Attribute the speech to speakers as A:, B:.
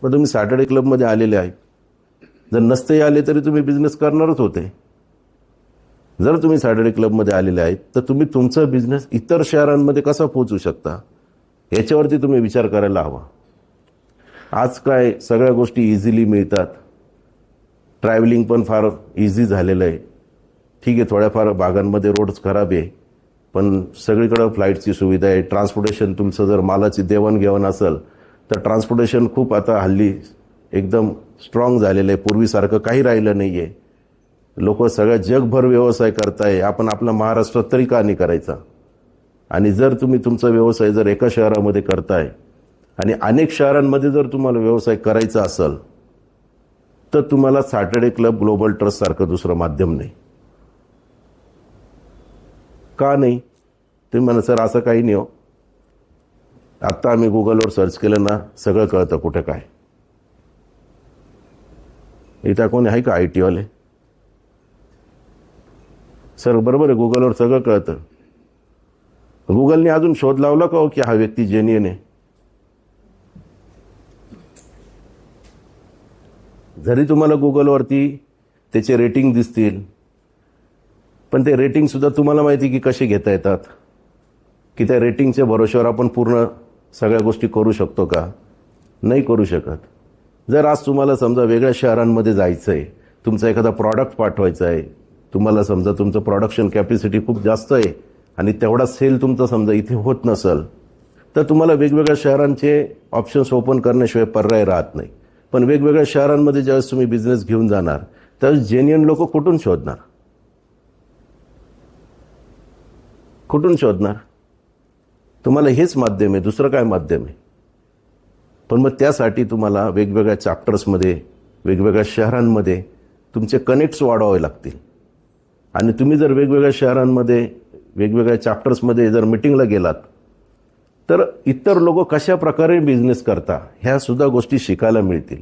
A: मग तुम्ही सॅटर्डे क्लबमध्ये आलेले आहे, जर नसते आले तरी तुम्ही बिझनेस करणारच होते. जर तुम्ही सॅटर्डे क्लबमध्ये आलेले आहेत तर तुम्ही तुमचा बिझनेस इतर शहरांमध्ये कसा पोहोचू शकता याच्यावरती तुम्ही विचार करायला हवा. आज काय सगळ्या गोष्टी इझिली मिळतात, ट्रॅव्हलिंग पण फार इझी झालेलं आहे. ठीक आहे, थोड्याफार भागांमध्ये रोड्स खराब आहे, पण सगळीकडे फ्लाईटची सुविधा आहे. ट्रान्सपोर्टेशन, तुमचं जर मालाची देवाणघेवाण असेल तर ट्रान्सपोर्टेशन खूप आता हल्ली एकदम स्ट्रॉंग झालेलं आहे. पूर्वीसारखं काही राहिलं नाही आहे. लोक सगळ्या जगभर व्यवसाय करताय, आपण आपला महाराष्ट्रात तरी का नाही करायचा. आणि जर तुम्ही तुमचा व्यवसाय जर एका शहरामध्ये करताय आणि अनेक शहरांमध्ये जर तुम्हाला व्यवसाय करायचा असेल तर तुम्हाला सॅटर्डे क्लब ग्लोबल ट्रस्ट सारखं दुसरं माध्यम नाही. का नाही? तुम्ही म्हणा सर असं काही नाही हो, आत्ता आम्ही गुगलवर सर्च केलं ना सगळं कळतं कुठे काय. इथं कोणी आहे का IT वाले? सर बरोबर आहे, गुगलवर सगळं कळतं. गुगलने अजून शोध लावला का हो की हा व्यक्ती जेन्युइन आहे? जरी तुम्हाला गुगलवरती त्याचे रेटिंग दिसतील, पण ते रेटिंग सुद्धा तुम्हाला माहिती की कसे घेता येतात, की त्या रेटिंगच्या भरोश्यावर आपण पूर्ण सगळ्या गोष्टी करू शकतो का? नाही करू शकत. जर आज तुम्हाला समजा वेगळ्या शहरांमध्ये जायचं आहे, तुमचा एखादा प्रॉडक्ट पाठवायचा आहे, तुम्हाला समजा तुमचं प्रोडक्शन कॅपॅसिटी खूप जास्त आहे आणि तेवढा सेल तुमचा समजा इथे होत नसेल, तर तुम्हाला वेगवेगळ्या शहरांचे ऑप्शन्स ओपन करण्याशिवाय पर्याय राहत नाही. पण वेगवेगळ्या शहरांमध्ये ज्यावेळेस तुम्ही बिझनेस घेऊन जाणार त्यावेळेस जेन्युइन लोक कुठून शोधणार? कुठून शोधणार? तुम्हाला हेच माध्यम आहे, दुसरं काय माध्यम आहे? पण मग त्यासाठी तुम्हाला वेगवेगळ्या चॅप्टर्समध्ये, वेगवेगळ्या शहरांमध्ये तुमचे कनेक्ट्स वाढवावे लागतील. आणि तुम्ही जर वेगवेगळ्या शहरांमध्ये, वेगवेगळ्या चॅप्टर्समध्ये जर मीटिंगला गेलात तर इतर लोक कशा प्रकारे बिझनेस करता ह्या सुद्धा गोष्टी शिकायला मिळतील.